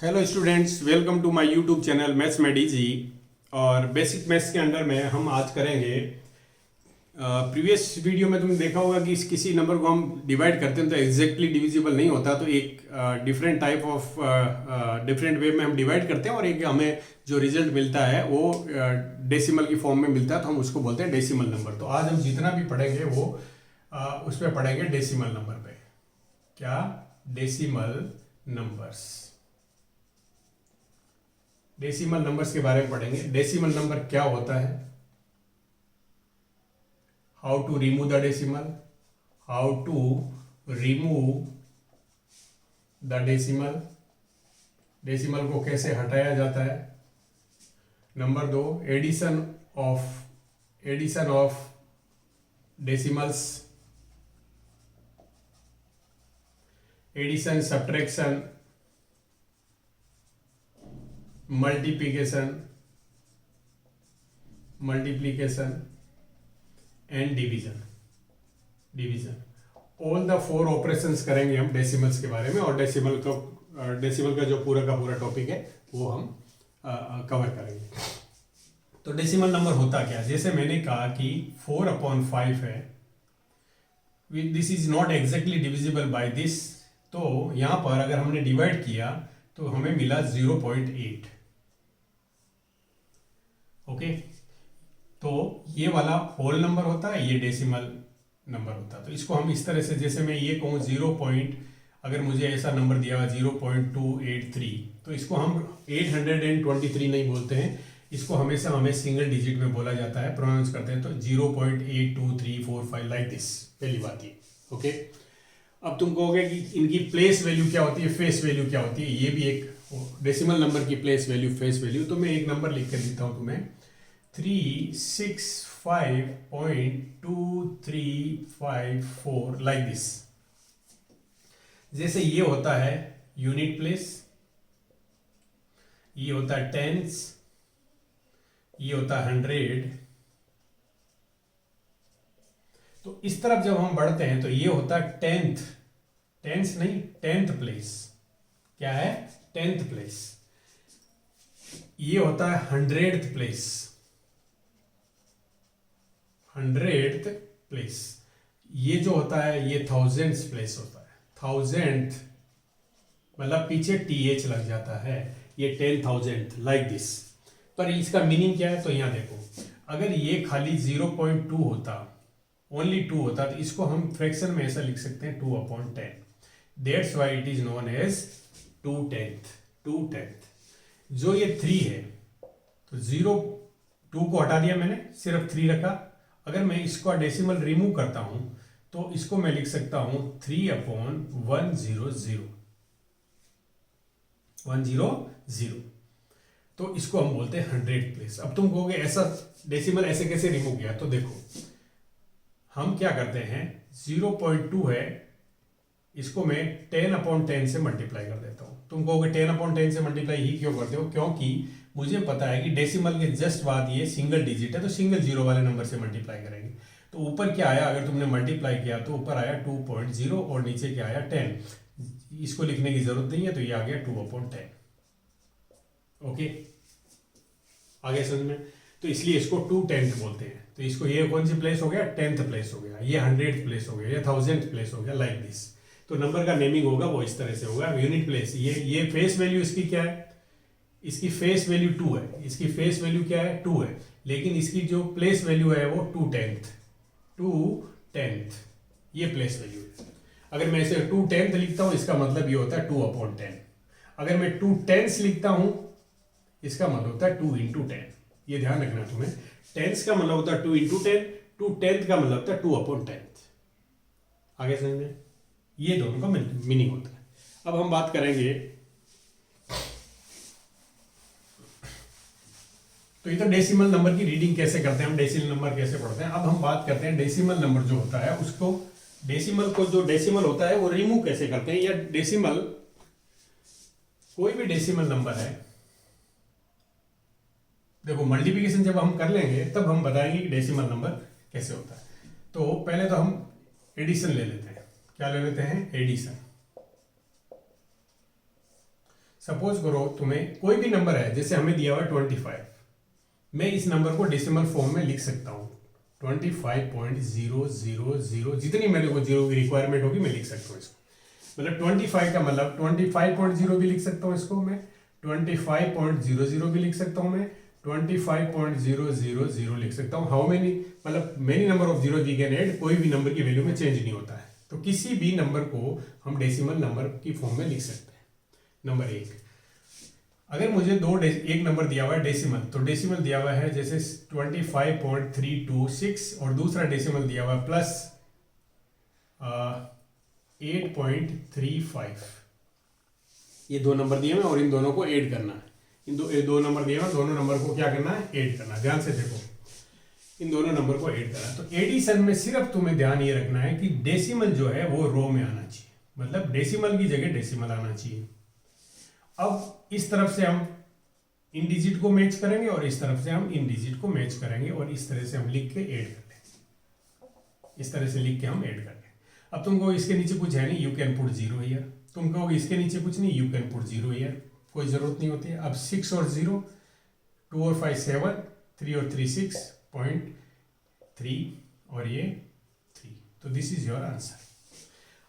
Hello students, welcome to my YouTube channel maths में डीजी। और बेसिक मैथ्स के अंडर में हम आज करेंगे। प्रीवियस वीडियो में तुमने देखा होगा कि किसी नंबर को हम डिवाइड करते हैं तो एग्जैक्टली डिविजिबल नहीं होता, तो एक different type of different way में हम डिवाइड करते हैं और एक हमें जो रिजल्ट मिलता है वो डेसिमल की फॉर्म में मिलता है, तो हम उसको बोलते हैं डेसिमल नंबर। तो आज हम जितना भी पढ़ेंगे वो उस पर पढ़ेंगे डेसिमल नंबर पे। क्या? Decimal numbers. डेसिमल नंबर्स के बारे में पढ़ेंगे। डेसिमल नंबर क्या होता है, how to remove the decimal, how to remove the decimal, decimal को कैसे हटाया जाता है। Number 2, addition of decimals, addition, subtraction, multiplication and division. All the 4 operations करेंगे हम डेसिमल्स के बारे में, और डेसिमल का जो पूरा का पूरा टॉपिक है वो हम कवर करेंगे। तो डेसिमल नंबर होता क्या? जैसे मैंने कहा कि 4/5 है, this is not exactly divisible by this, तो यहां पर अगर हमने डिवाइड किया तो हमें मिला 0.8। ओके, तो ये वाला होल नंबर होता है, ये डेसिमल नंबर होता है। तो इसको हम इस तरह से, जैसे मैं ये कहूँ 0. अगर मुझे ऐसा नंबर दिया हुआ 0.283, तो इसको हम 823 नहीं बोलते हैं, इसको हमेशा हमें सिंगल डिजिट में बोला जाता है, प्रोनाउंस करते हैं तो 0.82345 लाइक दिस। पहली बात ये। ओके, अब तुम कहोगे कि इनकी प्लेस वैल्यू क्या होती है, फेस वैल्यू क्या होती है। ये भी एक डेसिमल नंबर की प्लेस वैल्यू, फेस वैल्यू। तो मैं एक नंबर लिख कर देता हूं तुम्हें, 365.2354 लाइक दिस। जैसे ये होता है यूनिट प्लेस, ये होता है टेंस, ये होता है 100। तो इस तरफ जब हम बढ़ते हैं तो ये होता है टेंथ नहीं, 10th प्लेस। क्या है? 10th place. ये होता है 100th प्लेस, 100th प्लेस। ये जो होता है ये 1000th प्लेस होता है, 1000th, मतलब पीछे TH लग जाता है, ये 10,000th लाइक दिस। पर इसका मीनिंग क्या है? तो यहां देखो, अगर ये खाली 0.2 होता, ओनली 2 होता, तो इसको हम फ्रैक्शन में ऐसा लिख सकते हैं 2/10। That's why it is known as 2/10। जो ये 3 है, तो 2 को हटा दिया मैंने, सिर्फ 3 रखा। अगर मैं इसको डेसिमल रिमूव करता हूं तो इसको मैं लिख सकता हूं 3/100। तो इसको हम बोलते हैं 100th प्लेस। अब तुम कहोगे ऐसा डेसिमल ऐसे कैसे रिमूव किया? तो देखो, हम क्या करते हैं, 0.2 है, इसको मैं 10/10 से मल्टीप्लाई कर देता हूं। तुम कहोगे 10/10 से मल्टीप्लाई ही क्यों करते हो? क्योंकि मुझे पता है कि डेसिमल के जस्ट बाद ये सिंगल डिजिट है, तो सिंगल जीरो वाले नंबर से मल्टीप्लाई करेंगे। तो ऊपर क्या आया, अगर तुमने मल्टीप्लाई किया तो ऊपर आया 2.0 और नीचे क्या आया 10। इसको लिखने की जरूरत नहीं है, तो ये आ गया 2/10। ओके, आगे समझ में? तो इसलिए इसको 2/10 बोलते हैं। तो इसको ये कौन सी प्लेस हो गया? 10th प्लेस हो गया, ये 100th प्लेस हो गया, ये 1000th प्लेस हो गया, लाइक दिस। तो नंबर का नेमिंग होगा वो इस तरह से होगा, यूनिट प्लेस। ये फेस वैल्यू इसकी क्या है? इसकी फेस वैल्यू 2 है, इसकी फेस वैल्यू क्या है? 2 है, लेकिन इसकी जो प्लेस वैल्यू है वो 2/10, ये प्लेस वैल्यू है। अगर मैं इसे 2/10 लिखता हूं, इसका मतलब ये होता है 2/10। अगर मैं 2/10 लिखता हूं, इसका मतलब होता है 2 × 10। ये ध्यान रखना तुम्हें, टेंस का मतलब होता है 2 × 10, 2/10 का मतलब होता है 2/10। आगे समझ में? ये दोनों का मीनिंग होता है। अब हम बात करेंगे, तो ये तो डेसिमल नंबर की रीडिंग कैसे करते हैं, हम डेसिमल नंबर कैसे पढ़ते हैं। अब हम बात करते हैं डेसिमल नंबर जो होता है उसको, जो डेसिमल होता है वो रिमूव कैसे करते हैं, या डेसिमल, कोई भी डेसिमल नंबर है। देखो, मल्टीप्लिकेशन जब हम कर लेंगे तब हम बताएंगे कि डेसिमल नंबर कैसे होता है। तो पहले तो हम एडिशन ले लेते हैं। क्या ले लेते हैं? एडिशन। सपोज करो तुम्हें कोई भी नंबर है, जैसे हमें दिया हुआ है 25, मैं इस नंबर को डेसिमल फॉर्म में लिख सकता हूँ 25.000, जितनी मेरे को जीरो की रिक्वायरमेंट होगी मैं लिख सकता हूँ इसको। मतलब 25 का मतलब 25.0 भी लिख सकता हूँ इसको मैं, 25.00 भी लिख सकता हूँ मैं, 25.000 लिख सकता हूँ। हाउ मेनी, मतलब many number of zero we can add, कोई भी नंबर की वैल्यू में चेंज नहीं होता है। तो किसी भी नंबर को हम डेसिमल नंबर की फॉर्म में लिख सकते हैं। नंबर एक, अगर मुझे एक नंबर दिया हुआ है डेसिमल, तो डेसिमल दिया हुआ है जैसे 25.326 और दूसरा डेसिमल दिया हुआ है प्लस 8.35, ये दो नंबर दिए हुए और इन दोनों को ऐड करना है। इन दो नंबर दिए हुए, दोनों नंबर को क्या करना है, ऐड करना है। ध्यान से देखो, इन दोनों नंबर को ऐड करना है। तो एडिशन में सिर्फ तुम्हें ध्यान ये रखना है कि डेसिमल जो है वो रो में आना चाहिए, मतलब डेसिमल की जगह डेसिमल आना चाहिए। अब इस तरफ से हम इन डिजिट को मैच करेंगे और इस तरफ से हम इन डिजिट को मैच करेंगे और इस तरह से हम लिख के ऐड कर लेंगे, इस तरह से लिख के हम ऐड कर लेंगे। अब तुमको इसके नीचे कुछ है नहीं, यू कैन पुट 0 हियर। तुम कहोगे इसके नीचे कुछ नहीं, यू कैन पुट 0 हियर, कोई जरूरत नहीं होती है। अब 6 और 0, 2 और 5 7, 3 और 3 6.3 और ये 3, तो दिस इज योर आंसर।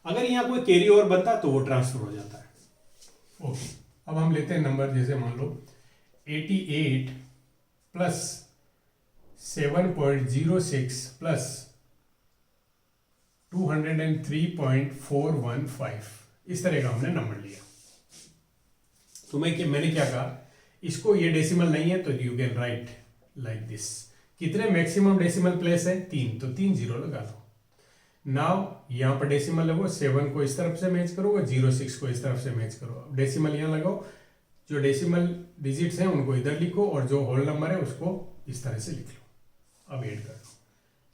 अगर यहाँ कोई कैरी ओवर बनता तो वो ट्रांसफर हो जाता है। ओके, अब हम लेते हैं नंबर, जैसे मान लो 88 प्लस 7.06 प्लस 203.415, इस तरह का हमने नंबर लिया। तो मैंने क्या कहा, इसको ये डेसिमल नहीं है तो you can write like this. कितने मैक्सिमम डेसिमल प्लेस है, 3, तो 3 0 लगा दो। नाउ यहाँ पर डेसिमल लगो, 7 को इस तरफ से मैच करो और 06 को इस तरफ से मैच करो। डेसिमल यहाँ लगाओ, जो डेसिमल डिजिट्स हैं उनको इधर लिखो और जो होल नंबर है उसको इस तरह से लिख लो। अब ऐड कर लो,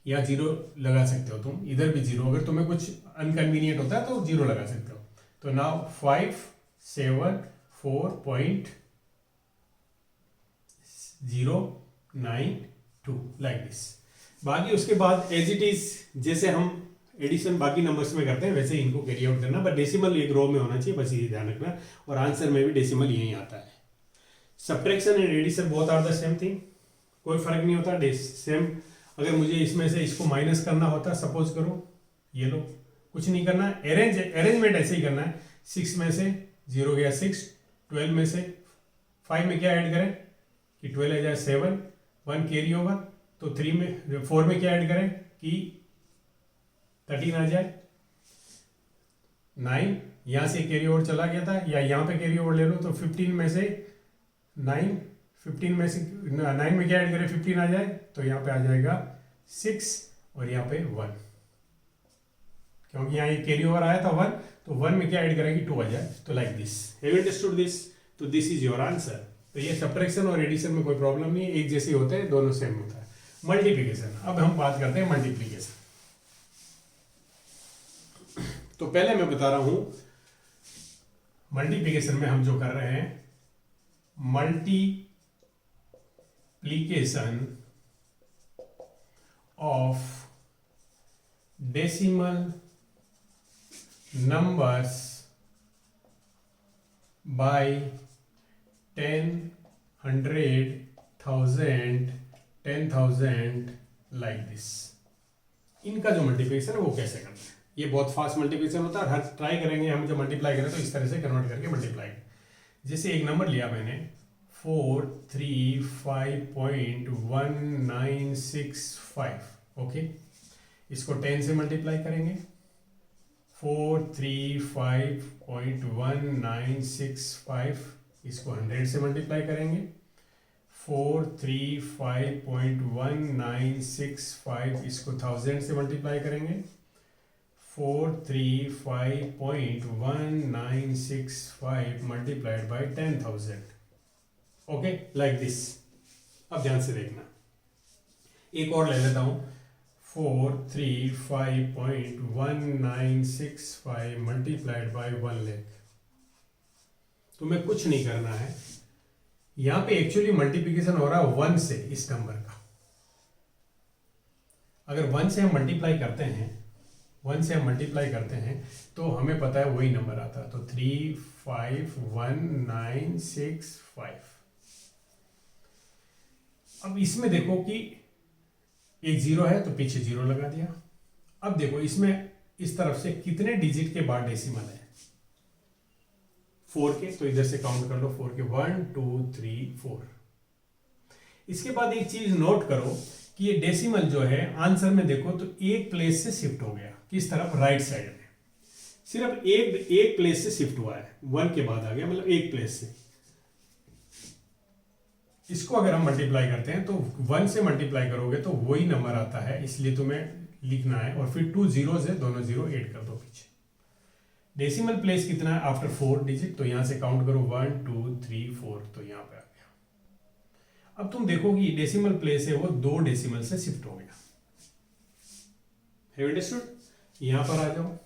यहाँ 0 लगा सकते हो तुम, इधर भी 0, अगर तुम्हें कुछ अनकन्वीनियंट होता है तो 0 लगा सकते हो। तो नाउ 574.092 लाइक दिस। बाकी उसके बाद एज इट इज, जैसे हम एडिशन बाकी नंबर्स में करते हैं वैसे ही इनको कैरी आउट करना, बट डेसिमल एक रो में होना चाहिए, बस ये ध्यान रखना। और आंसर में भी डेसिमल यही आता है। Subtraction and addition both are the same thing, कोई फर्क नहीं होता, सेम। अगर मुझे इसमें से इसको माइनस करना होता, सपोज करो ये लो, कुछ नहीं करना है, अरेंजमेंट ऐसे ही करना है। 6 में से 0 गया 6, 12 में से 5 में क्या ऐड करें कि 12 आ जाए 7, 1 कैरी ओवर, तो 4 में क्या ऐड करें कि 13 आ जाए 9, यहाँ से कैरी ओवर चला गया था, या यहाँ पे कैरी ओवर ले लो तो 15 में से 9, 15 में से 9 में क्या ऐड करें, 15 आ जाए, तो यहाँ पे आ जाएगा 6 और यहाँ पे 1, क्योंकि यहाँ ये कैरी ओवर आया था 1, तो 1 में क्या ऐड करेंगे, 2 आ जाए। तो like this, have you understood this? तो दिस इज योर आंसर। तो ये सब्ट्रैक्शन और एडिशन में कोई प्रॉब्लम नहीं है, एक जैसे होते हैं, दोनों सेम होता है। मल्टीप्लिकेशन, अब हम बात करते हैं मल्टीप्लिकेशन। तो पहले मैं बता रहा हूं, मल्टीप्लिकेशन में हम जो कर रहे हैं, multiplication of decimal numbers by 10, 100, 1000, 10,000 like this। इनका जो मल्टीप्लिकेशन है वो कैसे करना है, ये बहुत फास्ट मल्टीप्लिकेशन होता है। हर ट्राई करेंगे हम जब मल्टीप्लाई करें तो इस तरह से कन्वर्ट करके मल्टीप्लाई। जैसे एक नंबर लिया मैंने 435.1965, ओके, इसको 10 से मल्टीप्लाई करेंगे, 435.1965, इसको 100 से मल्टीप्लाई करेंगे, 435.1965, इसको 1000 से मल्टीप्लाई करेंगे, 435.1965 multiplied by 10,000, okay, like this. अब ध्यान से देखना, एक और ले लेता हूं, 435.1965 मल्टीप्लाइड बाय 1 लाख। तुम्हें कुछ नहीं करना है, यहां पे एक्चुअली मल्टीप्लिकेशन हो रहा है 1 से इस नंबर का। अगर 1 से हम मल्टीप्लाई करते हैं 1 से हम मल्टीप्लाई करते हैं तो हमें पता है वही नंबर आता है, तो 3519665। अब इसमें देखो कि एक जीरो है तो पीछे जीरो लगा दिया। अब देखो इसमें इस तरफ से कितने डिजिट के बाद डेसिमल है, 4 के, तो इधर से काउंट कर लो 4 के, 1 2 3 4। इसके बाद एक चीज नोट करो कि ये डेसिमल जो है आंसर में देखो तो एक प्लेस से शिफ्ट हो गया, किस तरफ, राइट साइड में, सिर्फ एक प्लेस से शिफ्ट हुआ है, 1 के बाद आ गया, मतलब एक प्लेस से। इसको अगर हम मल्टीप्लाई करते हैं तो 1 से मल्टीप्लाई करोगे तो वही नंबर आता है, इसलिए तुम्हें लिखना है, और फिर 2 जीरो से दोनों जीरो ऐड कर दो पीछे। डेसिमल प्लेस कितना है आफ्टर 4 डिजिट, तो यहां से काउंट करो 1 2 3 4, तो यहां पे आ गया। अब तुम देखोगे ये डेसिमल प्लेस है वो 2 डेसिमल से शिफ्ट हो गया। Have you understood? यहां पर आ जाओ,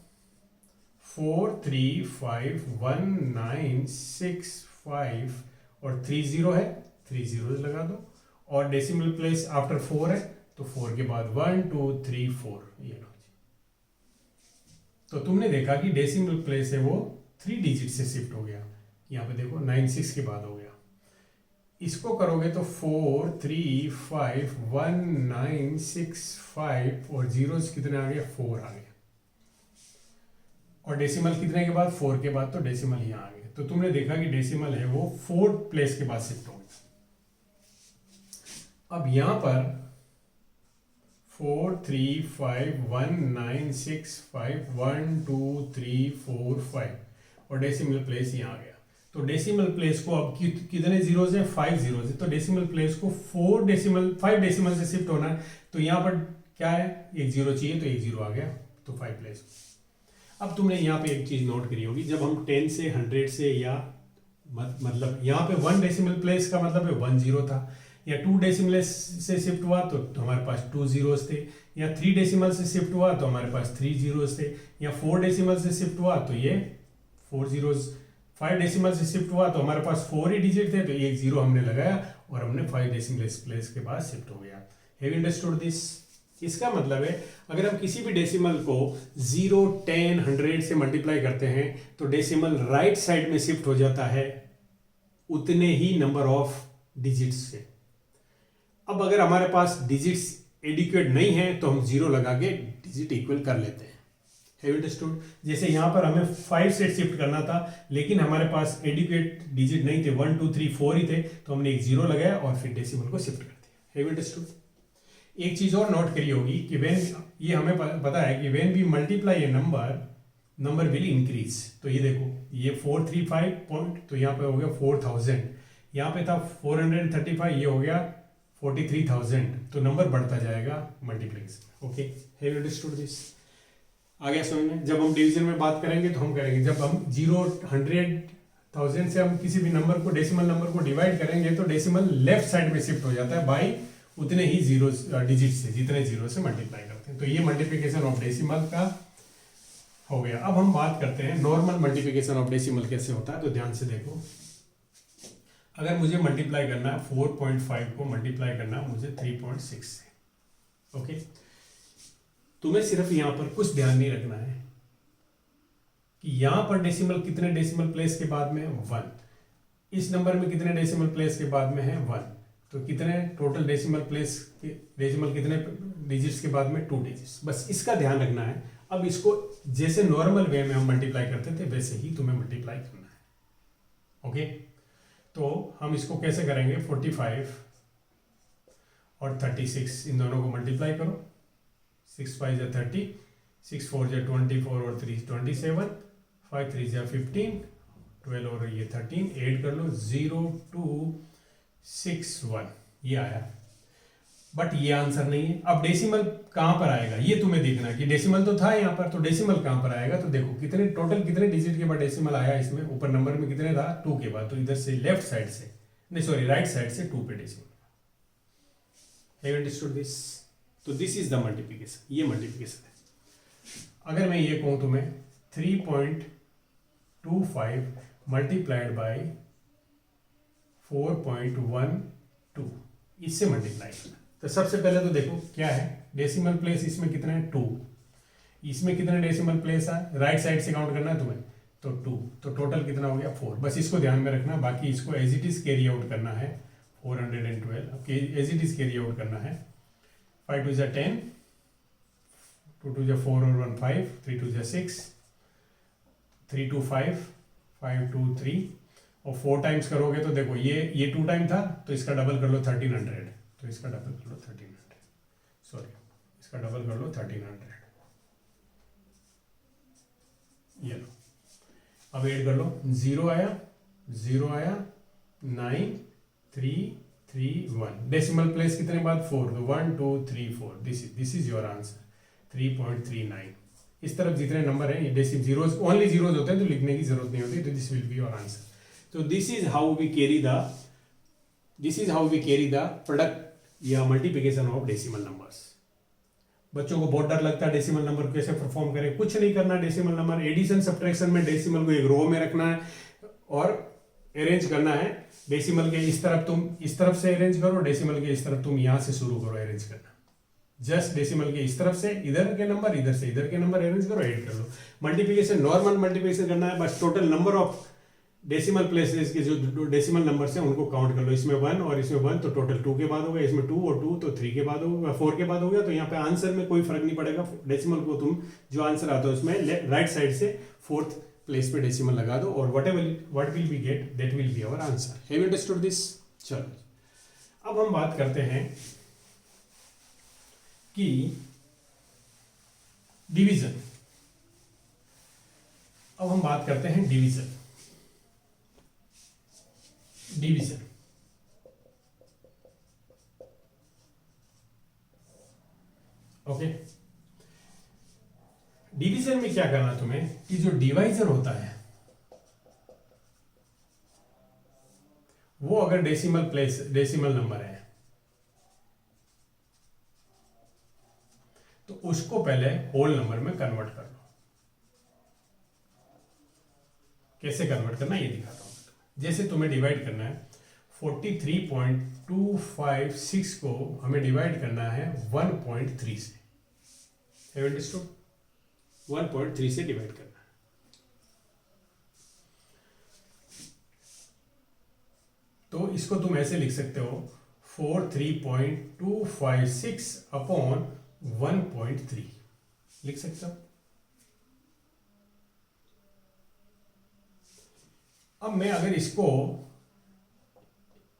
4351965 और 3 जीरो है, 3 जीरो लगा दो, और डेसिमल प्लेस आफ्टर 4 है तो 4 के बाद 1 2 3 4, ये लो जी। तो तुमने देखा कि डेसिमल प्लेस है वो 3 डिजिट से शिफ्ट हो गया। यहाँ पे देखो 96 के बाद हो गया। इसको करोगे तो 4351965 और जीरोस कितने आ गए, 4 आ गए, और डेसिमल कितने के बाद, 4 के बाद, तो डेसिमल यहाँ आ गए। तो तुमने देखा कि डेसिमल है वो 4 प्लेस के बाद शिफ्ट हो गया। अब यहां पर 4351965 और डेसिमल प्लेस यहाँ आ गया। तो डेसिमल प्लेस को अब कितने जीरोस हैं, 5 जीरोस है, तो डेसिमल प्लेस को 5 डेसिमल से शिफ्ट होना है, तो यहाँ पर क्या है, एक जीरो चाहिए, तो एक जीरो आ गया, तो 5 प्लेस। अब तुमने यहाँ पे एक चीज नोट करी होगी, जब हम 10 से 100 से, या मतलब यहाँ पे 1 डेसिमल प्लेस का मतलब है 1 जीरो था, या 2 डेसिमल से शिफ्ट हुआ तो हमारे पास 2 जीरोस थे, या 3 डेसिमल से शिफ्ट हुआ तो हमारे पास 3 जीरोस थे, या 4 डेसिमल से शिफ्ट हुआ तो ये 4 जीरोस, 5 डेसिमल से शिफ्ट हुआ तो हमारे पास 4 ही डिजिट थे, तो एक जीरो हमने लगाया और हमने 5 डेसिमल प्लेस के बाद शिफ्ट हो गया। Have you understood this? इसका मतलब है अगर हम किसी भी डेसिमल को 0 10 100 से मल्टीप्लाई करते हैं तो डेसिमल राइट साइड में शिफ्ट हो जाता है उतने ही नंबर ऑफ डिजिट्स से। अब अगर हमारे पास डिजिट्स एडिक्वेट नहीं है तो हम 0 लगा के डिजिट इक्वल कर लेते हैं। Have you understood? जैसे यहां पर हमें 5 से शिफ्ट करना था लेकिन हमारे पास एडिक्वेट डिजिट नहीं थे, 1 2 3 4 ही थे, तो हमने एक 0 लगाया और फिर डेसिमल को शिफ्ट कर दिया। Have you understood? एक चीज और नोट करी होगी कि ये हमें पता है कि when we multiply a number will increase. तो ये देखो, ये 435 पॉइंट, तो यहाँ पे हो गया 4000, यहाँ पे था 435, ये हो गया 43,000, तो नंबर बढ़ता जाएगा multiplication. Okay, have you understood this? आ गया समझ में? जब हम डिवीजन में बात करेंगे तो हम करेंगे, जब हम 0 100,000 से हम किसी भी नंबर को, डेसिमल नंबर को डिवाइड करेंगे तो डेसिमल लेफ्ट साइड में शिफ्ट हो जाता है बाई उतने ही जीरो डिजिट से, जितने जीरो से मल्टीप्लाई करते हैं। तो ये मल्टीप्लिकेशन ऑफ डेसिमल का हो गया। अब हम बात करते हैं नॉर्मल मल्टीप्लिकेशन ऑफ डेसिमल कैसे होता है। तो ध्यान से देखो, अगर मुझे मल्टीप्लाई करना है 4.5 को मल्टीप्लाई करना है मुझे 3.6 से, ओके, तुम्हें सिर्फ यहां पर कुछ ध्यान नहीं रखना है कि यहां पर डेसिमल कितने डेसिमल प्लेस के बाद में है, 1, इस नंबर में कितने डेसिमल प्लेस के बाद में है, 1, तो कितने टोटल डेसिमल प्लेस के, डेसिमल कितने डिजिट्स के बाद में, 2 डिजिट्स, बस इसका ध्यान रखना है। अब इसको जैसे नॉर्मल वे में हम मल्टीप्लाई करते थे वैसे ही तुम्हें मल्टीप्लाई करना है। ओके, तो हम इसको कैसे करेंगे, 45 और 36 इन दोनों को मल्टीप्लाई करो, 6 5 जा 30, 6 4 जा 24 और 3 27, 5 3 जा 15, 12 और ये 13, ऐड कर लो, 0 2 6 1, ये आया। बट ये आंसर नहीं है। अब डेसिमल कहां पर आएगा ये तुम्हें देखना है कि डेसिमल तो था यहां पर, तो डेसिमल कहां पर आएगा। तो देखो कितने टोटल कितने डिजिट के बाद डेसिमल आया इसमें, ऊपर नंबर में कितने था, 2 के बाद, तो इधर से लेफ्ट साइड से, नहीं सॉरी राइट साइड से 2 पे decimal. Have you understood this? तो दिस इज द मल्टीप्लिकेशन, ये मल्टीप्लिकेशन है। अगर मैं ये कहूं तुम्हें 3.25 मल्टीप्लाइड बाई 4.12, इससे मल्टीप्लाई करना। तो सबसे पहले तो देखो क्या है, डेसिमल प्लेस इसमें कितना है, 2, इसमें कितने डेसिमल प्लेस है, राइट साइड से काउंट करना है तुम्हें, तो 2, तो टोटल कितना हो गया 4। बस इसको ध्यान में रखना, बाकी इसको as it is carry out करना है 412, as it is carry out करना है। 5 2 10, 2 2 4 और 1 5, 3 2 6, 3 2 5, 5 2 3, और 4 टाइम्स करोगे तो देखो ये 2 टाइम था, तो इसका डबल कर लो 1300, तो इसका डबल कर लो 1300, सॉरी इसका डबल कर लो 1300, ये लो। अब ऐड कर लो, 0 आया 9 3 3 1, डेसिमल प्लेस कितने बाद 4, तो 1 2 3 4, दिस इज योर आंसर 3.39। इस तरफ जितने नंबर हैं ये डेसिमल जीरोज, ओनली जीरोज होते हैं तो लिखने की जरूरत नहीं होती, तो this will be your answer. तो this is how we carry the product या मल्टीप्लिकेशन ऑफ डेसिमल नंबर्स। बच्चों को बहुत डर लगता है डेसिमल नंबर कैसे परफॉर्म करें, कुछ नहीं करना। डेसिमल नंबर एडिशन सब्ट्रैक्शन में डेसिमल को एक रो में रखना है और अरेंज करना है। डेसिमल के इस तरफ तुम इस तरफ से अरेंज करो, डेसिमल के इस तरफ तुम यहां से शुरू करो अरेंज करना। जस्ट डेसिमल के इस तरफ से इधर के नंबर, इधर से इधर के नंबर अरेंज करो, ऐड कर लो। मल्टीप्लिकेशन नॉर्मल मल्टीप्लिकेशन करना है, बस total number of decimal places के जो डेसिमल नंबर्स हैं उनको काउंट कर लो। इसमें 1 और इसमें 1 तो टोटल 2 के बाद हो गया, इसमें 2 और 2 तो 3 के बाद हो गया, 4 के बाद हो गया। तो यहाँ पे आंसर में कोई फर्क नहीं पड़ेगा, डेसिमल को तुम जो आंसर आता है उसमें राइट साइड से 4th प्लेस पे डेसिमल लगा दो और what will be get that will be our answer. Have you understood this? चलो अब हम बात करते हैं कि डिवीजन। अब हम बात करते हैं डिवीजन। ओके, डिवीजन में क्या करना तुम्हें कि जो डिवाइजर होता है वो अगर डेसिमल नंबर है तो उसको पहले होल नंबर में कन्वर्ट कर लो। कैसे कन्वर्ट करना ये दिखाता हूं। जैसे तुम्हें डिवाइड करना है 43.256 को हमें डिवाइड करना है 1.3 से। Have understood? 1.3 से डिवाइड करना है। तो इसको तुम ऐसे लिख सकते हो 43.256 अपॉन 1.3 लिख सकते हो। अब मैं अगर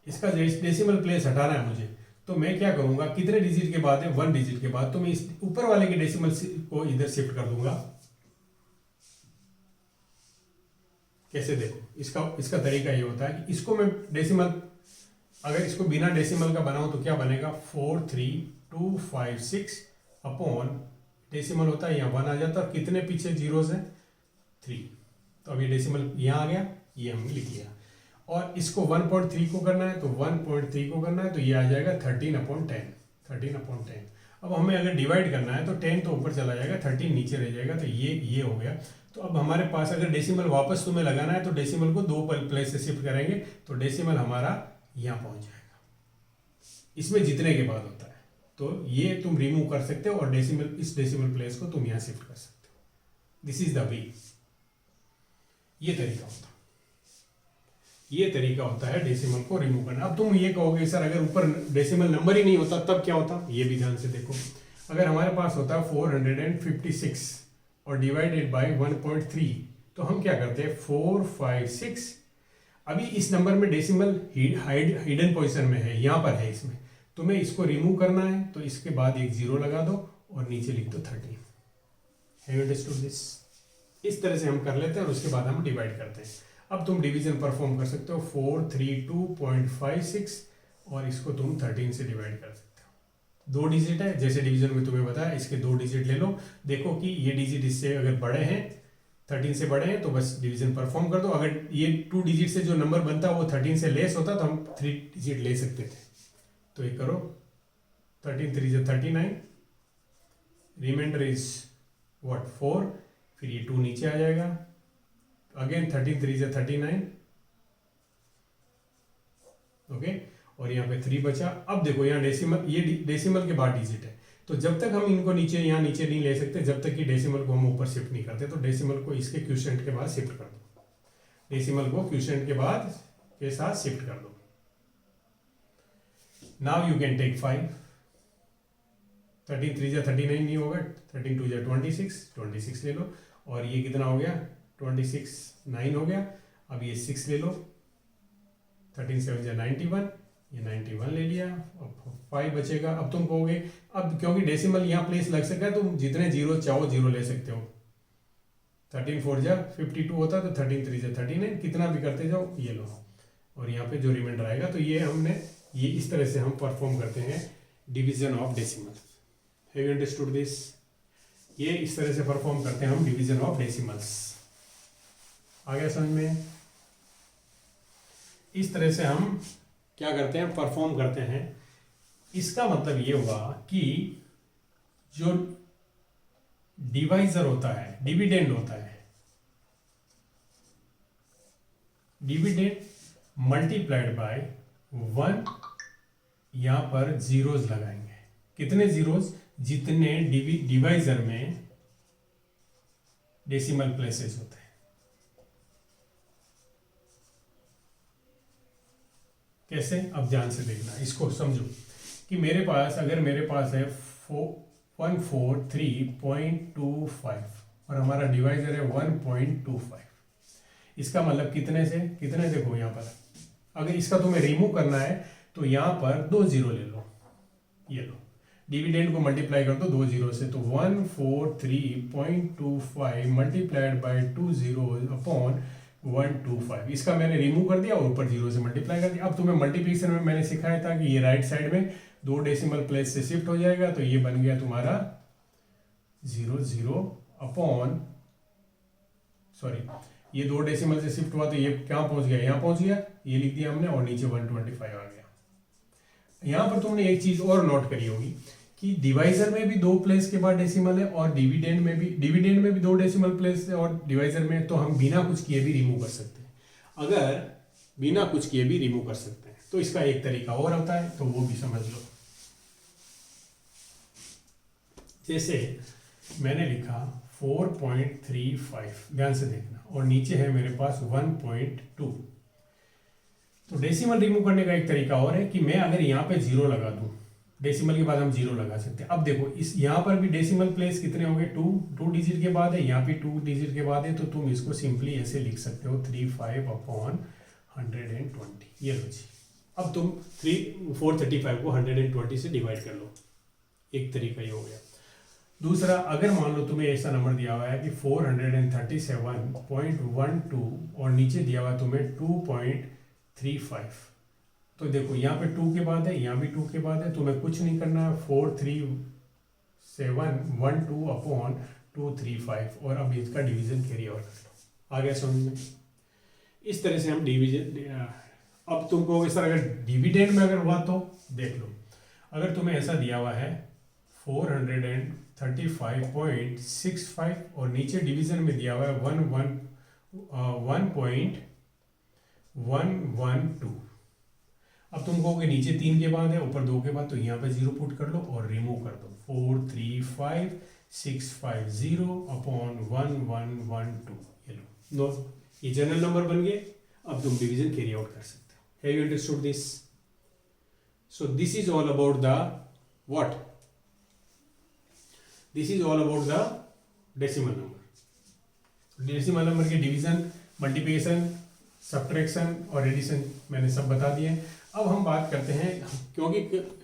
इसका डेसिमल प्लेस हटाना है मुझे, तो मैं क्या करूंगा, कितने डिजिट के बाद है 1 डिजिट के बाद, तो मैं इस ऊपर वाले के डेसिमल को इधर शिफ्ट कर दूंगा। कैसे देखो, इसका तरीका ये होता है कि इसको मैं डेसिमल, अगर इसको बिना डेसिमल का बनाऊं तो क्या बनेगा 43256 अपॉन डेसिमल होता है यहाँ 1 आ जाता है, कितने पीछे जीरोस है 3, तो अभी डेसिमल यहाँ आ गया, ये हमने लिख लिया। और इसको 1.3 को करना है तो 1.3 को करना है तो ये आ जाएगा 13/10। अब हमें अगर डिवाइड करना है तो 10 तो ऊपर चला जाएगा, 13 नीचे रह जाएगा, तो ये हो गया। तो अब हमारे पास अगर डेसिमल वापस तुम्हें लगाना है तो डेसिमल को 2 प्लेस से शिफ्ट करेंगे, तो डेसिमल हमारा यहाँ पहुंच जाएगा। इसमें जितने के बाद होता है तो ये तुम रिमूव कर सकते हो और इस डेसिमल प्लेस को तुम यहाँ शिफ्ट कर सकते हो। This is the way. ये तरीका होता है डेसिमल को रिमूव करना। अब तुम ये कहोगे सर अगर ऊपर डेसिमल नंबर ही नहीं होता तब क्या होता, ये भी ध्यान से देखो। अगर हमारे पास होता 456 और डिवाइडेड बाय 1.3, तो हम क्या करते हैं 456। अभी इस नंबर में डेसिमल हिडन पोजीशन में है, यहां पर है इसमें, तुम्हें इसको रिमूव करना है तो इसके बाद एक 0 लगा दो और नीचे लिख दो 13। Have you understood this? इस तरह से हम कर लेते हैं और उसके बाद हम डिवाइड करते हैं। अब तुम डिवीजन परफॉर्म कर सकते हो 432.56 और इसको तुम 13 से डिवाइड कर सकते हो। 2 डिजिट है, जैसे डिवीजन में तुम्हें बताया, इसके 2 डिजिट ले लो। देखो कि ये डिजिट इससे अगर बड़े हैं, 13 से बड़े हैं, तो बस डिवीजन परफॉर्म कर दो। अगर ये 2 डिजिट से जो नंबर बनता वो 13 से लेस होता तो हम 3 डिजिट ले सकते थे। तो ये करो 13 3 is 39, रिमाइंडर इज 4, फिर ये 2 नीचे आ जाएगा, अगेन 13 3 is 39, ओके, और यहाँ पे 3 बचा। अब देखो यहाँ डेसिमल, ये डेसिमल के बाद डिजिट है, तो जब तक हम इनको नीचे यहाँ नीचे नहीं ले सकते, जब तक कि डेसिमल को हम ऊपर शिफ्ट नहीं करते। तो डेसिमल को इसके क्वोशिएंट के बाद शिफ्ट कर दो, डेसिमल को क्वोशिएंट के बाद के साथ शिफ्ट कर दो। नाउ यू कैन टेक 5, 13 3 जा 39 नहीं होगा, 13 2 जा 26, 26 ले लो, और ये कितना हो गया 26 9 हो गया। अब ये 6 ले लो, 13 7 जा 91, ये 91 ले लिया, अब 5 बचेगा। अब तुम कहोगे, अब क्योंकि डेसिमल यहाँ प्लेस लग सका है, तुम जितने जीरो चाहो जीरो ले सकते हो। 13 4 जा 52 होता, तो 13 3 जा 39, कितना भी करते जाओ, ये लो, और यहाँ पे जो रिमाइंडर आएगा। तो ये हमने, ये इस तरह से हम परफॉर्म करते हैं division of decimal. Have you understood this? ये इस तरह से परफॉर्म करते हैं हम डिवीजन ऑफ डेसिमल्स। आ गया समझ में? इस तरह से हम क्या करते हैं, परफॉर्म करते हैं। इसका मतलब ये हुआ कि जो डिवाइजर होता है, डिविडेंड होता है, डिविडेंड मल्टीप्लाइड बाय 1, यहां पर जीरोज लगाएंगे। कितने जीरोज? जितने डिवाइजर में डेसिमल प्लेसेस होते हैं। कैसे? अब ध्यान से देखना, इसको समझो कि मेरे पास, अगर मेरे पास है 143.25 और हमारा डिवाइजर है 1.25, इसका मतलब कितने से कितने, देखो यहाँ पर अगर इसका तुम्हें रिमूव करना है तो यहाँ पर 2 जीरो ले लो, ये लो, डिविडेंड को मल्टीप्लाई कर दो 2 जीरो से, तो 143.25 मल्टीप्लाइड बाय 2 जीरो अपॉन 125, इसका मैंने रिमूव कर दिया और ऊपर जीरो से मल्टीप्लाई कर दिया। अब तुम्हें मल्टीप्लिकेशन में मैंने सिखाया था कि ये राइट साइड में 2 डेसिमल प्लेस से शिफ्ट हो जाएगा, तो ये बन गया तुम्हारा 0 0 अपॉन, सॉरी, ये 2 डेसिमल से शिफ्ट हुआ तो ये कहाँ पहुंच गया, यहाँ पहुंच गया, ये लिख दिया हमने, और नीचे 125 आ गया। यहाँ पर तुमने एक चीज और नोट करी होगी कि डिवाइजर में भी 2 प्लेस के बाद डेसिमल है, और डिविडेंड में भी 2 डेसिमल प्लेस है, और डिवाइजर में तो हम बिना कुछ किए भी रिमूव कर सकते हैं। अगर बिना कुछ किए भी रिमूव कर सकते हैं तो इसका एक तरीका और होता है, तो वो भी समझ लो। जैसे मैंने लिखा 4.35, ध्यान से देखना, और नीचे है मेरे पास 1.2, तो डेसिमल रिमूव करने का एक तरीका और है कि मैं अगर यहाँ पे 0 लगा दूं, डेसिमल के बाद हम 0 लगा सकते हैं। अब देखो, इस यहाँ पर भी डेसिमल प्लेस कितने होंगे, 2 डिजिट के बाद है, यहाँ भी 2 डिजिट के बाद है, तो तुम इसको सिंपली ऐसे लिख सकते हो 35 अपॉन 120, ये लो जी। अब तुम 435 को 120 से डिवाइड कर लो, एक तरीका ये हो गया। दूसरा, अगर मान लो तुम्हें ऐसा नंबर दिया हुआ है कि 437.12 और नीचे दिया हुआ है तुम्हें 2.35, तो देखो यहाँ पे 2 के बाद है, यहाँ भी 2 के बाद है, तुम्हें कुछ नहीं करना है, 43712 अपॉन 235, और अब इसका डिवीजन कैरी आउट कर लो। आ गया समझ में? इस तरह से हम डिवीजन, अब तुमको सर अगर डिविडेंड में अगर हुआ तो देख लो, अगर तुम्हें ऐसा दिया हुआ है 435.65 और नीचे डिवीजन में दिया हुआ है 1.112, अब तुम कहोगे नीचे 3 के बाद है, ऊपर 2 के बाद, तो यहाँ पे 0 पुट कर लो और रिमूव कर दो, 435,650 अपॉन 1112, ये लो, ये जनरल नंबर बन गए। अब तुम डिवीजन कैरी आउट कर सकते हो। Have you understood this? So this is all about the what? This is all about the decimal number. Decimal number के डिवीजन, मल्टीप्लिकेशन, सब्ट्रैक्शन और एडिशन मैंने सब बता दिए। अब हम बात करते हैं, क्योंकि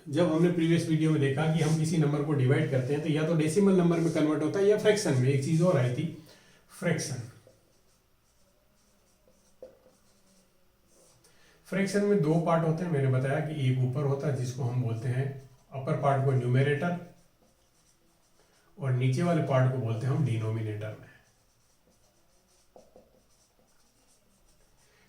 जब हमने प्रीवियस वीडियो में देखा कि हम किसी नंबर को डिवाइड करते हैं तो या तो डेसिमल नंबर में कन्वर्ट होता है या फ्रैक्शन में। एक चीज और आई थी, फ्रैक्शन। फ्रैक्शन में 2 पार्ट होते हैं, मैंने बताया कि एक ऊपर होता है जिसको हम बोलते हैं अपर पार्ट को न्यूमरेटर, और नीचे वाले पार्ट को बोलते हैं हम डिनोमिनेटर में।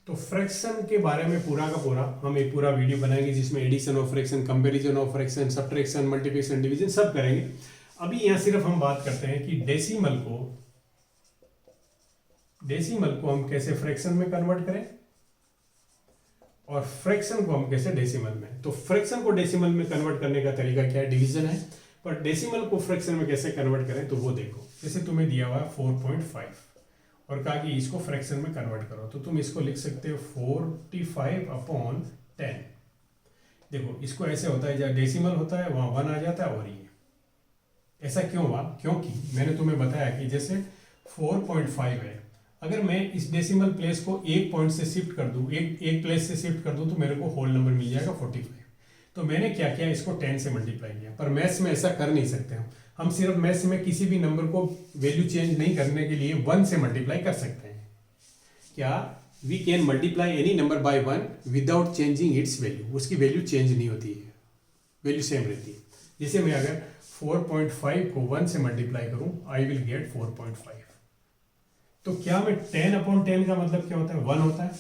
तो फ्रैक्शन के बारे में पूरा का पूरा हम एक पूरा वीडियो बनाएंगे जिसमें addition of fraction, comparison of fraction, subtraction, multiplication, division सब करेंगे। अभी यहां सिर्फ हम बात करते हैं कि डेसिमल को हम कैसे फ्रैक्शन में कन्वर्ट करें और फ्रैक्शन को हम कैसे डेसिमल में। तो फ्रैक्शन को डेसिमल में कन्वर्ट करने का तरीका क्या है? डिवीजन है। पर डेसिमल को फ्रैक्शन में कैसे कन्वर्ट करें तो वो देखो। जैसे तुम्हें दिया हुआ 4.5 और कहा कि इसको फ्रैक्शन में कन्वर्ट करो, तो तुम इसको लिख सकते हो 45/10। देखो इसको ऐसे होता है, जहाँ डेसिमल होता है वहाँ 1 आ जाता है, और ये ऐसा क्यों हुआ? क्योंकि मैंने तुम्हें बताया कि जैसे 4.5 है, अगर मैं इस डेसिमल प्लेस को एक पॉइंट से शिफ्ट कर दूं, एक प्लेस से शिफ्ट कर दूं, तो मेरे को होल नंबर मिल जाएगा 45। तो मैंने क्या किया, इसको 10 से मल्टीप्लाई किया। पर मैथ्स में ऐसा कर नहीं सकते हम सिर्फ मैथ्स में किसी भी नंबर को वैल्यू चेंज नहीं करने के लिए 1 से मल्टीप्लाई कर सकते हैं। क्या we can multiply any number by 1 without changing its value? उसकी वैल्यू चेंज नहीं होती है, वैल्यू सेम रहती है। जैसे मैं अगर 4.5 को 1 से मल्टीप्लाई करूं, आई विल गेट 4.5। तो क्या मैं 10/10 का मतलब क्या होता है? 1 होता है।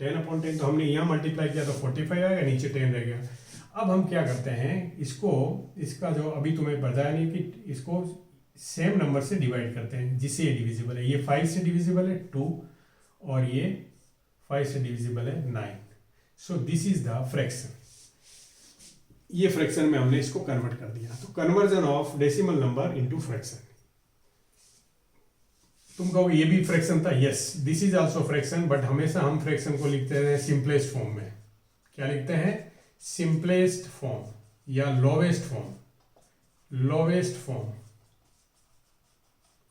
10/10 तो हमने यहाँ मल्टीप्लाई किया तो 45 आएगा, नीचे 10 रह गया। अब हम क्या करते हैं, इसको, इसका जो अभी तुम्हें बताया नहीं कि इसको सेम नंबर से डिवाइड करते हैं जिससे ये डिविजिबल है। ये 5 से डिविजिबल है 2, और ये 5 से डिविजिबल है 9। सो दिस इज द फ्रैक्शन। ये फ्रैक्शन में हमने इसको कन्वर्ट कर दिया। तो conversion of decimal number into fraction. तुम कहोगे ये भी फ्रैक्शन था, yes this is also fraction, but हमेशा हम फ्रैक्शन को लिखते हैं सिंपलेस्ट फॉर्म में। क्या लिखते हैं? सिंपलेस्ट फॉर्म या लोवेस्ट फॉर्म। लोवेस्ट फॉर्म,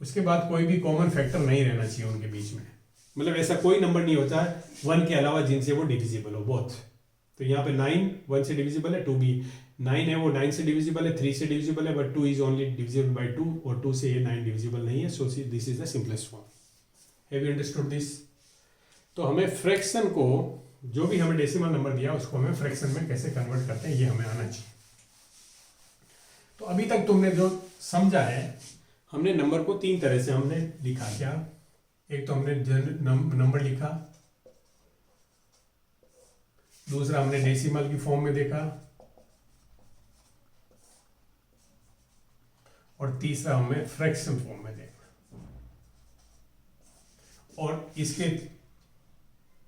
उसके बाद कोई भी कॉमन फैक्टर नहीं रहना चाहिए उनके बीच में। मतलब ऐसा कोई नंबर नहीं होता है 1 के अलावा जिनसे वो डिविजिबल हो बोथ। तो यहाँ पे 9 1 से डिविजिबल है, 2 भी 9 है वो 9 से डिविजिबल है, 3 से डिविजिबल है, but 2 is only divisible by 2, और 2 से ये 9 डिविजिबल नहीं है। सो this is the simplest form. Have you understood this? तो हमें फ्रैक्शन को, जो भी हमें डेसिमल नंबर दिया उसको हमें फ्रैक्शन में कैसे कन्वर्ट करते हैं ये हमें आना चाहिए। तो अभी तक तुमने जो समझा है, हमने नंबर को 3 तरह से हमने लिखा। क्या? एक तो हमने नंबर लिखा, दूसरा हमने डेसिमल की फॉर्म में देखा, और तीसरा हमें फ्रैक्शन फॉर्म में देखा। और इसके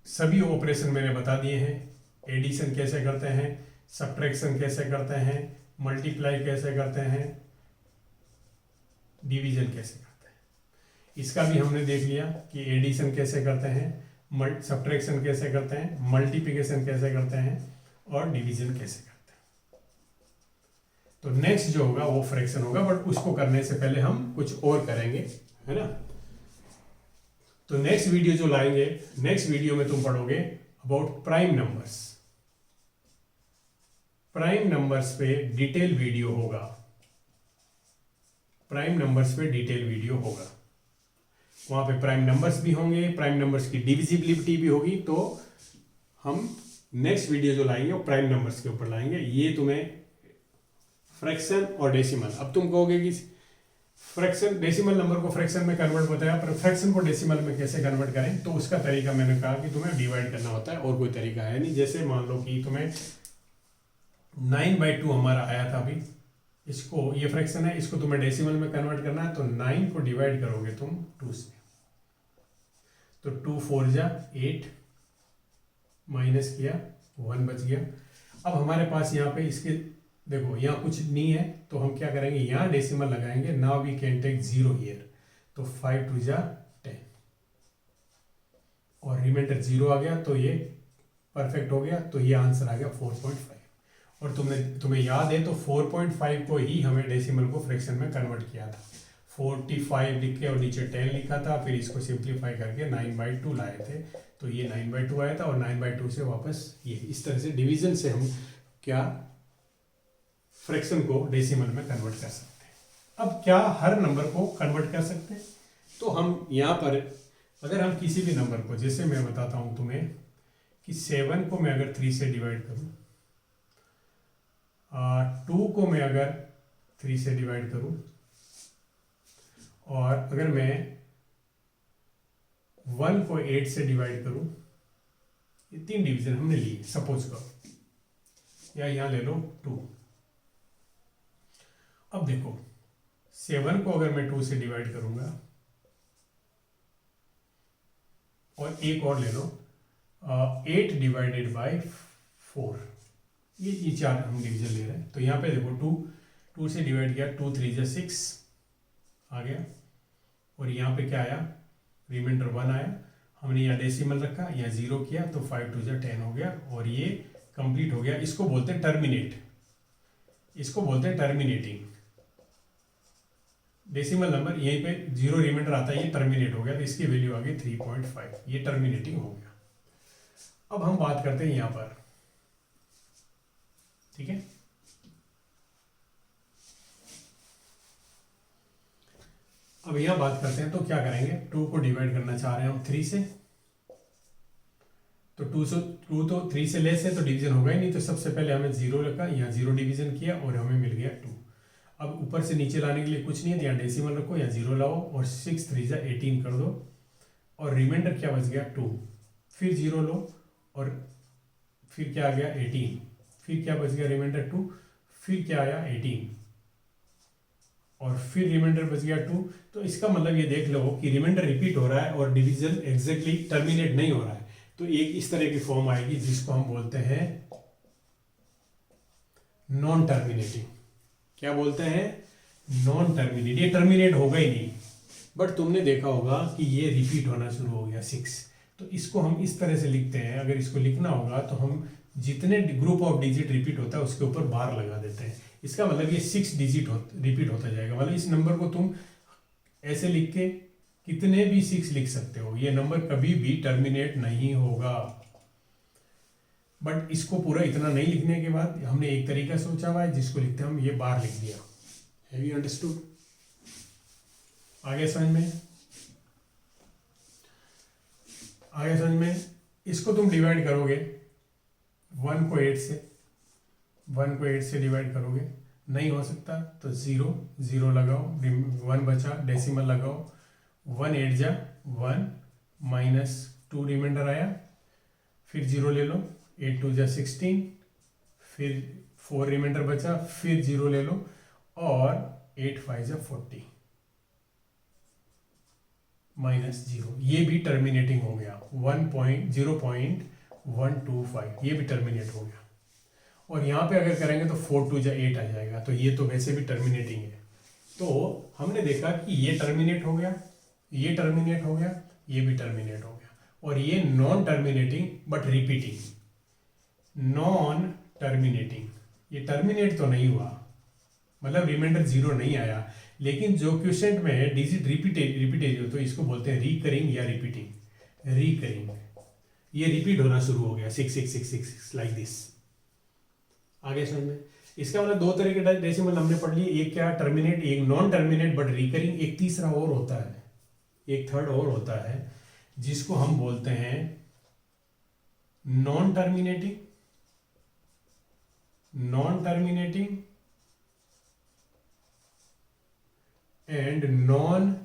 सभी ऑपरेशन मैंने बता दिए हैं। एडिशन कैसे करते हैं, सब्ट्रैक्शन कैसे करते हैं, मल्टीप्लाई कैसे करते हैं, डिवीजन कैसे करते हैं। इसका भी हमने देख लिया कि एडिशन कैसे करते हैं, सब्ट्रैक्शन कैसे करते हैं, मल्टीप्लिकेशन कैसे करते हैं, और डिवीजन कैसे करते हैं। तो नेक्स्ट जो होगा वो फ्रैक्शन होगा, बट उसको करने से पहले हम कुछ और करेंगे, है ना। तो नेक्स्ट वीडियो जो लाएंगे, नेक्स्ट वीडियो में तुम पढ़ोगे about prime numbers. Prime numbers पे डिटेल वीडियो होगा। प्राइम नंबर्स पे डिटेल वीडियो होगा, वहां पे प्राइम नंबर्स भी होंगे, प्राइम नंबर्स की डिविजिबिलिटी भी होगी। तो हम नेक्स्ट वीडियो जो लाएंगे वो प्राइम नंबर्स के ऊपर लाएंगे। ये तुम्हें फ्रैक्शन और डेसिमल। अब तुम कहोगे कि फ्रैक्शन, डेसिमल नंबर को फ्रैक्शन में कन्वर्ट बताया, पर फ्रैक्शन को डेसिमल में कैसे कन्वर्ट करें? तो उसका तरीका मैंने कहा कि तुम्हें डिवाइड करना होता है, और कोई तरीका है नहीं। जैसे मान लो कि तुम्हें 9/2 हमारा आया था अभी, इसको, ये फ्रैक्शन है, इसको तुम्हें डेसिमल में कन्वर्ट करना है, तो 9 को डिवाइड करोगे तुम 2 से, तो 2 4 जा 8, माइनस किया 1 बच गया। अब हमारे पास यहाँ पे इसके देखो यहाँ कुछ नहीं है, तो हम क्या करेंगे, यहाँ डेसिमल लगाएंगे। Now we can take 0 here, तो 5 2 जा 10, और रिमाइंडर 0 आ गया, तो ये परफेक्ट हो गया। तो ये आंसर आ गया 4.5। और तुम्हें याद है तो 4.5 को ही हमें डेसिमल को फ्रैक्शन में कन्वर्ट किया था। 45 लिख के और नीचे 10 लिखा था, फिर इसको सिंप्लीफाई करके 9/2 लाए थे, तो ये 9/2 आया था, और 9/2 से वापस ये। इस तरह से डिवीजन से हम क्या फ्रैक्शन को डेसिमल में कन्वर्ट कर सकते हैं। अब क्या हर नंबर को कन्वर्ट कर सकते हैं? तो हम यहाँ पर अगर हम किसी भी नंबर को, जैसे मैं बताता हूँ तुम्हें कि 7 को मैं अगर 3 से डिवाइड करूँ, 2 को मैं अगर 3 से डिवाइड करूँ, और अगर मैं 1 को 8 से डिवाइड करूँ, ये 3 डिवीजन हमने लिए, सपोज करो, या यहाँ ले लो 2। अब देखो 7 को अगर मैं 2 से डिवाइड करूंगा, और एक और ले लो 8 डिवाइडेड बाय 4, ये 4 हम डिवीजन ले रहे हैं। तो यहाँ पे देखो 2 से डिवाइड किया, 2 3 जा 6 आ गया, और यहाँ पे क्या आया, रिमाइंडर 1 आया। हमने यहाँ डेसिमल रखा, यहाँ 0 किया, तो 5 2 जा 10 हो गया, और ये कंप्लीट हो गया। इसको बोलते हैं टर्मिनेट, इसको बोलते हैं टर्मिनेटिंग। डेसिमल नंबर यहीं पे 0 रिमाइंडर आता है, ये टर्मिनेट हो गया, तो इसकी वैल्यू आ गई 3.5, ये टर्मिनेटिंग हो गया। अब हम बात करते हैं यहाँ पर, ठीक है। अब यहाँ बात करते हैं, तो क्या करेंगे, 2 को डिवाइड करना चाह रहे हैं हम 3 से, तो 2 तो 3 से लेस है, तो डिवीजन होगा ही नहीं, तो सबसे पहले हमें 0 रखा, यहाँ 0 डिवीजन किया और हमें मिल गया 2। अब ऊपर से नीचे लाने के लिए कुछ नहीं है, यहाँ डेसिमल रखो, यहाँ 0 लाओ, और 6 3 जा 18 कर दो, और रिमाइंडर क्या बच गया 2, फिर 0 लो, और फिर क्या आ गया 18, फिर क्या बच गया रिमाइंडर 2, फिर क्या आया 18, और फिर रिमाइंडर बच गया 2। तो इसका मतलब ये देख लो कि रिमाइंडर रिपीट हो रहा है और डिवीजन एग्जैक्टली टर्मिनेट नहीं हो रहा है। तो एक इस तरह की फॉर्म आएगी जिसको हम बोलते हैं नॉन टर्मिनेटिंग। क्या बोलते हैं, नॉन टर्मिनेट। ये टर्मिनेट होगा ही नहीं, बट तुमने देखा होगा कि ये रिपीट होना शुरू हो गया 6। तो इसको हम इस तरह से लिखते हैं, अगर इसको लिखना होगा तो हम जितने ग्रुप ऑफ डिजिट रिपीट होता है उसके ऊपर बार लगा देते हैं। इसका मतलब ये 6 डिजिट रिपीट होता जाएगा। मतलब इस नंबर को तुम ऐसे लिख के कितने भी 6 लिख सकते हो, ये नंबर कभी भी टर्मिनेट नहीं होगा। बट इसको पूरा इतना नहीं लिखने के बाद हमने एक तरीका सोचा हुआ है जिसको लिखते हैं हम, ये बार लिख दिया। Have you understood? आगे समझ में, आगे समझ में। इसको तुम डिवाइड करोगे 1 को 8 से, 1 को 8 से डिवाइड करोगे, नहीं हो सकता तो 0 0 लगाओ, 1 बचा, डेसिमल लगाओ, 1 8 जा 1 माइनस 2 रिमाइंडर आया, फिर 0 ले लो, 8 2 जा 16, फिर 4 रिमाइंडर बचा, फिर 0 ले लो, और 8 5 जा 40 माइनस 0, ये भी टर्मिनेटिंग हो गया। 0.125 ये भी टर्मिनेट हो गया। और यहाँ पे अगर करेंगे तो 4 2 जा 8 आ जाएगा, तो ये तो वैसे भी टर्मिनेटिंग है। तो हमने देखा कि ये टर्मिनेट हो गया, ये टर्मिनेट हो गया, ये भी टर्मिनेट हो गया, और ये non terminating but repeating, non terminating. ये टर्मिनेट तो नहीं हुआ, मतलब रिमाइंडर 0 नहीं आया, लेकिन जो क्वेश्चन में है डिजिट रिपीटेड हो, तो इसको बोलते हैं रिकरिंग या रिपीटिंग। रिकरिंग, ये रिपीट होना शुरू हो गया 6 6 6 6 6 लाइक दिस। आगे समझ में। इसका मतलब 2 तरह के डेसिमल हमने पढ़ लिए, एक क्या टर्मिनेट, एक नॉन टर्मिनेट बट रिकरिंग, एक तीसरा और होता है, एक थर्ड और होता है जिसको हम बोलते हैं non terminating, non terminating and non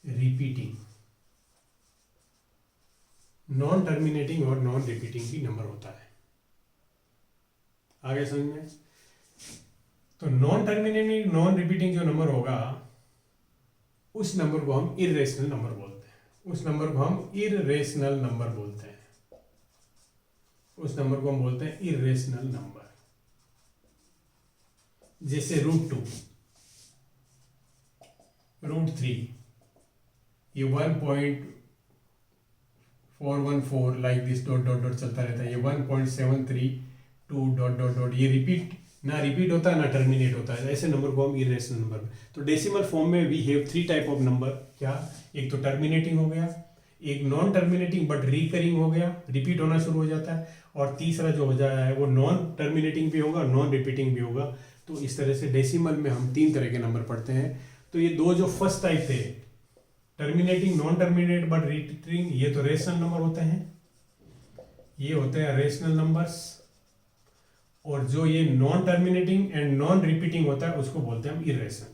repeating. Non terminating और नॉन रिपीटिंग भी नंबर होता है। आगे समझ में। तो नॉन टर्मिनेटिंग नॉन रिपीटिंग जो नंबर होगा उस नंबर को हम इर्रेशनल नंबर बोलते हैं, उस नंबर को हम इर्रेशनल नंबर बोलते हैं, उस नंबर को हम बोलते हैं इर्रेशनल नंबर। जैसे √2, √3, ये 1.414 like this dot dot dot चलता रहता है, ये 1.732 डॉट डॉट डॉट, ये रिपीट ना रिपीट होता है ना टर्मिनेट होता है, ऐसे नंबर को हम इर्रेशनल नंबर। तो डेसिमल फॉर्म में we have 3 type of number. क्या? एक तो टर्मिनेटिंग हो गया, एक नॉन टर्मिनेटिंग बट रिकरिंग हो गया, रिपीट होना शुरू हो जाता है, और तीसरा जो हो जाता है वो नॉन टर्मिनेटिंग भी होगा, नॉन रिपीटिंग भी होगा। तो इस तरह से डेसिमल में हम 3 तरह के नंबर पढ़ते हैं। तो ये 2 जो फर्स्ट टाइप थे, terminating non terminate but repeating, ये तो रेशनल नंबर होते हैं, ये होते हैं रेशनल नंबर्स। और जो ये non terminating and non repeating होता है उसको बोलते हैं हम irrational.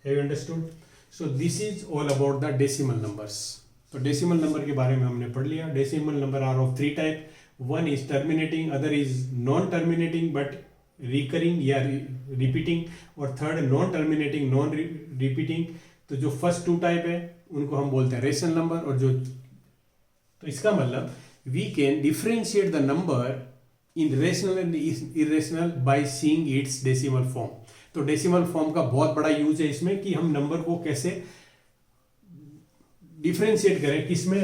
Have you understood? So this is all about the decimal numbers. तो डेसिमल नंबर के बारे में हमने पढ़ लिया। Decimal number are of 3 type, one is terminating, other is non terminating but recurring या रिपीटिंग, और third non terminating non repeating. तो जो फर्स्ट 2 टाइप है उनको हम बोलते हैं रेशनल नंबर। और जो, तो इसका मतलब we can differentiate the number in rational and irrational by seeing its decimal form. तो डेसिमल फॉर्म का बहुत बड़ा यूज है इसमें कि हम नंबर को कैसे डिफरेंशिएट करें, किसमें,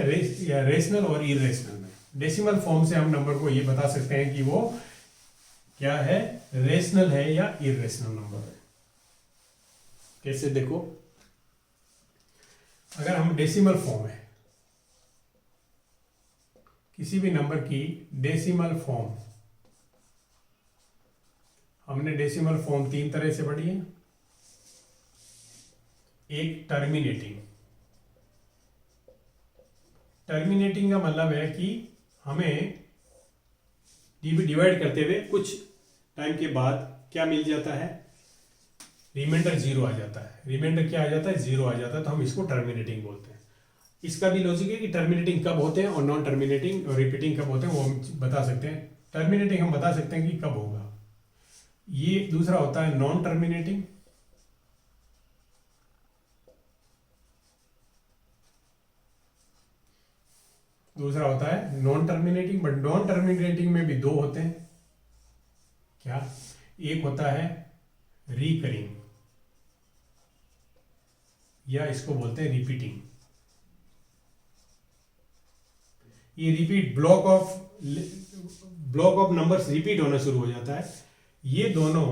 रेशनल और इरेशनल में। डेसिमल फॉर्म से हम नंबर को ये बता सकते हैं कि वो क्या है, रेशनल है या इरेशनल नंबर है। कैसे, देखो, अगर हम डेसिमल फॉर्म है किसी भी नंबर की डेसिमल फॉर्म, हमने डेसिमल फॉर्म 3 तरह से पढ़ी है। एक टर्मिनेटिंग, टर्मिनेटिंग का मतलब है कि हमें डिवाइड करते हुए कुछ टाइम के बाद क्या मिल जाता है, रिमाइंडर 0 आ जाता है। रिमाइंडर क्या आ जाता है, 0 आ जाता है, तो हम इसको टर्मिनेटिंग बोलते हैं। इसका भी लॉजिक है कि टर्मिनेटिंग कब होते हैं और नॉन टर्मिनेटिंग और रिपीटिंग कब होते हैं, वो हम बता सकते हैं। टर्मिनेटिंग हम बता सकते हैं कि कब होगा। ये दूसरा होता है नॉन टर्मिनेटिंग, दूसरा होता है non terminating. But non terminating में भी 2 होते हैं। क्या, एक होता है रिकरिंग या इसको बोलते हैं रिपीटिंग। ये repeat block of numbers repeat होना शुरू हो जाता है। ये दोनों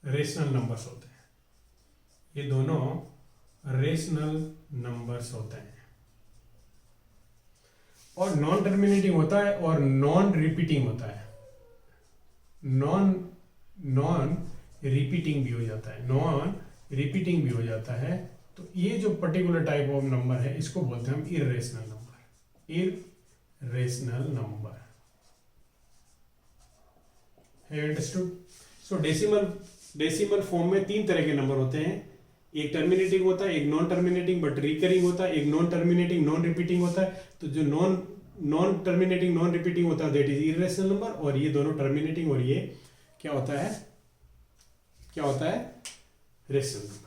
रेशनल नंबर्स होते हैं। ये दोनों रेशनल नंबर्स होते हैं। और नॉन टर्मिनेटिंग होता है और नॉन रिपीटिंग होता है। नॉन रिपीटिंग भी हो जाता है, नॉन रिपीटिंग भी हो जाता है। तो ये जो पर्टिकुलर टाइप ऑफ नंबर है इसको बोलते हैं हम इरेशनल नंबर। इरेशनल नंबर, है अंडरस्टूड। सो डेसिमल फॉर्म में 3 तरह के नंबर होते हैं। एक टर्मिनेटिंग होता है, एक नॉन टर्मिनेटिंग बट रिकरिंग होता है, एक नॉन टर्मिनेटिंग नॉन रिपीटिंग होता है। तो जो नॉन टर्मिनेटिंग नॉन रिपीटिंग होता है दैट इज इरेशनल नंबर, और ये दोनों टर्मिनेटिंग और ये क्या होता है रेशनल नंबर।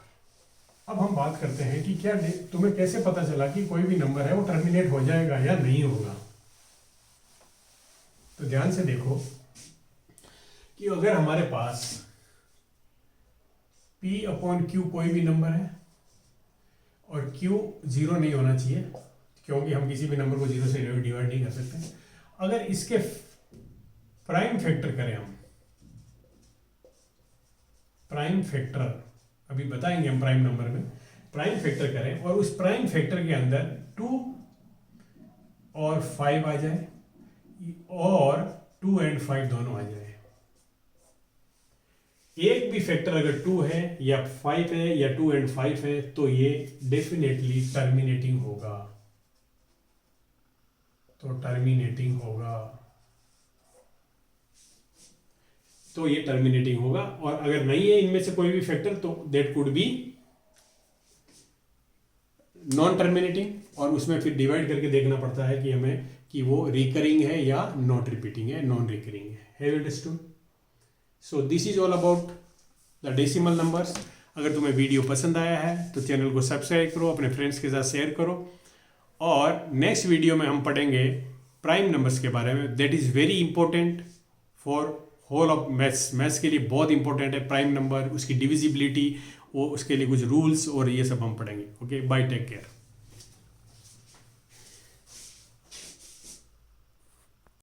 अब हम बात करते हैं कि क्या तुम्हें कैसे पता चला कि कोई भी नंबर है वो टर्मिनेट हो जाएगा या नहीं होगा। तो ध्यान से देखो कि अगर हमारे पास P/Q कोई भी नंबर है और Q 0 नहीं होना चाहिए, क्योंकि हम किसी भी नंबर को 0 से डिवाइड नहीं कर सकते। अगर इसके प्राइम फैक्टर करें, हम प्राइम फैक्टर अभी बताएंगे हम प्राइम नंबर में, प्राइम फैक्टर करें और उस प्राइम फैक्टर के अंदर 2 और 5 आ जाए और 2 और 5 दोनों आ जाए। एक भी फैक्टर अगर 2 है या 5 है या 2 और 5 है तो ये डेफिनेटली टर्मिनेटिंग होगा। तो टर्मिनेटिंग होगा, तो ये टर्मिनेटिंग होगा। और अगर नहीं है इनमें से कोई भी फैक्टर तो that could be non terminating, और उसमें फिर डिवाइड करके देखना पड़ता है कि हमें कि वो रिकरिंग है या नॉट रिपीटिंग है, नॉन रिकरिंग है। Have you understood? So this is all about the decimal numbers. अगर तुम्हें वीडियो पसंद आया है तो चैनल को सब्सक्राइब करो, अपने फ्रेंड्स के साथ शेयर करो, और नेक्स्ट वीडियो में हम पढ़ेंगे प्राइम नंबर्स के बारे में। That is very important for whole of maths के लिए बहुत इंपॉर्टेंट है प्राइम नंबर, उसकी डिविजिबिलिटी, वो उसके लिए कुछ रूल्स और ये सब हम पढ़ेंगे। Okay, bye, take care.